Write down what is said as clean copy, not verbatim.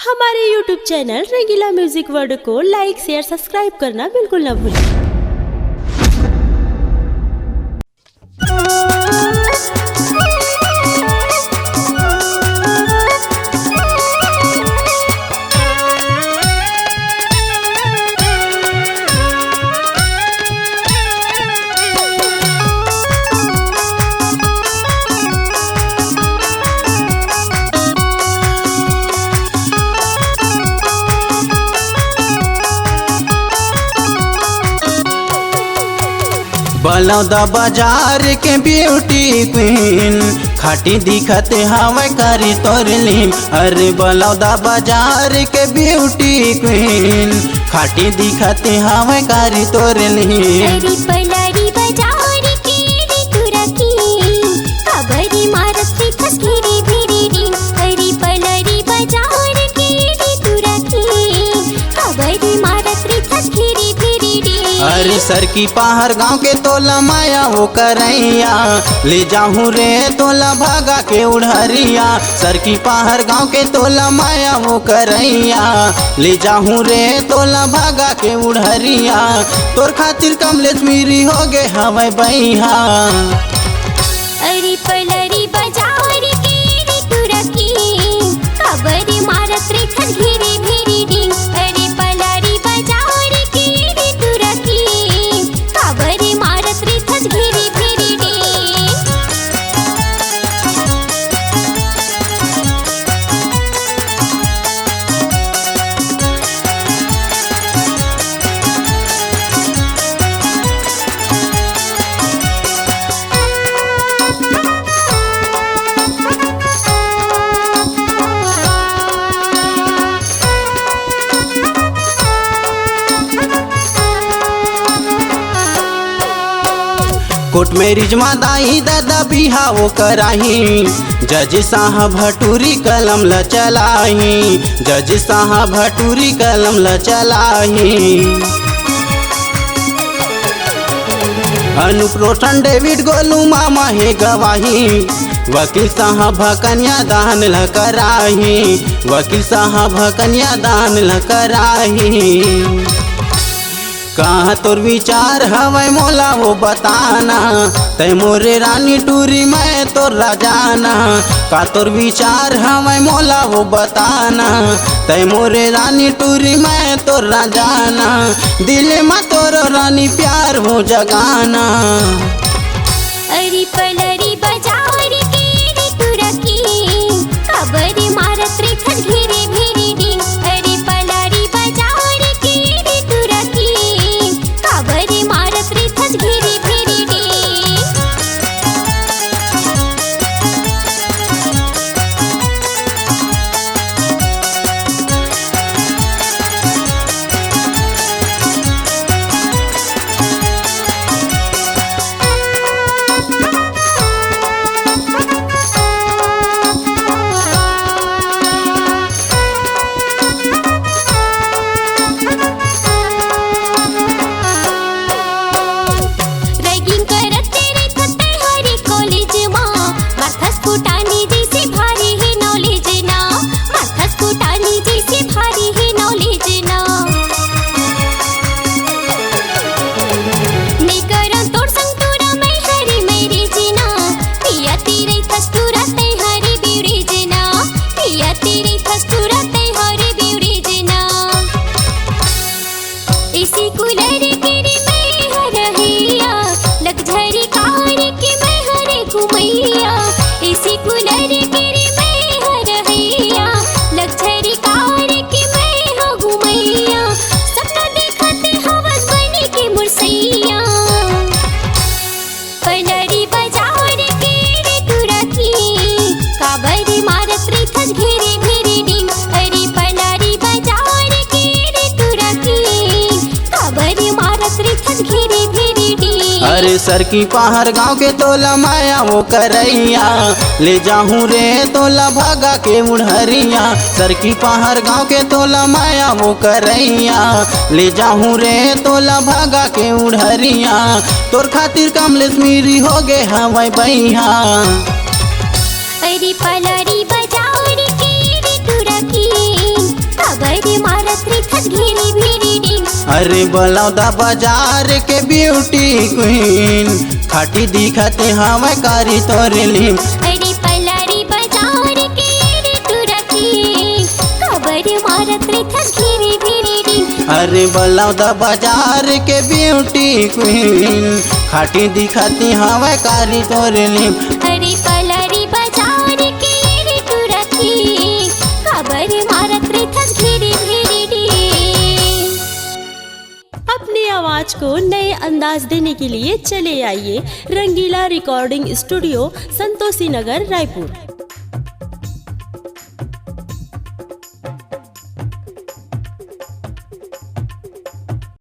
हमारे YouTube channel रंगीला music world को लाइक share subscribe करना बिल्कुल ना भूलें। बलौदा बाजार के ब्यूटी क्वीन खाटी दिखते हवा करी तोरलीन। अरे बलौदा बाजार के ब्यूटी क्वीन खाटी दिखते हवा करी तोरलीन। अरे सर की पहाड़ गांव के तोला माया वो करैया ले जाऊं रे तोला भागा के उड़हरिया। सर की पहाड़ गांव के तोला माया वो करैया ले जाऊं रे तोला भागा के उड़हरिया। तोर खातिर कमलेश मेरी हो गे हवे बैहा। अरे पलरी बाजार के रे तुरकी खबरी मारत रे खंघेरे भेरी डिंग। अरे पलरी बाजार के रे तुरकी खबरी मारत रे खंघेरे भेरी डिंग। कोर्ट मैरिज में दाई दादा बिहा वो कराही। जज साहब भटूरी कलम ल चलाही। जज साहब भटूरी कलम ल चलाही। अनुप रोशन डेविड गोलू मामा है गवाही। वकील साहब कन्या दान ल कराही। वकील साहब कन्या दान ल कराही। कहाँ तोर विचार हवै मोला वो बताना। तै मोरे रानी टूरी मैं तोर राजाना। का तोर विचार हवै मोला वो बताना। तै मोरे रानी टूरी मैं तोर राजाना। दिल में तोर रानी प्यार हो जगाना। अरे पलरी बाजार के रे तुरकी खबरी मारत रे खंघेरे भेरी डिंग। अरे पलरी बाजार के रे तुरकी खबरी मारत रे खंघेरे भेरी डिंग। अरे सर की पहाड़ गांव के तोला माया वो करैया ले जाऊं रे तोला भागा के उड़हरिया। सर की पहाड़ गांव के तोला माया वो करैया ले जाऊं रे तोला भागा के उड़हरिया। तोर खातिर कमलेश मेरी हो गे हवै बैहा। अरे पलरी बाजार के रे तुरकी अरे बलौदा बाजार के ब्यूटी क्वीन खाटी दिखते हमें कारी तोरे लिम। अरे पलारी बाजार के रे तू रखी खबर मारत रे घेरे घेरे डी। अरे बलौदा बाजार के ब्यूटी क्वीन खाटी दिखती हमें कारी तोरे लिम। अरे पलारी बाजार के रे तू रखी खबर मारत रे घेरे घेरे डी। अपनी आवाज को नए अंदाज देने के लिए चले आइए रंगीला रिकॉर्डिंग स्टूडियो, संतोषी नगर, रायपुर।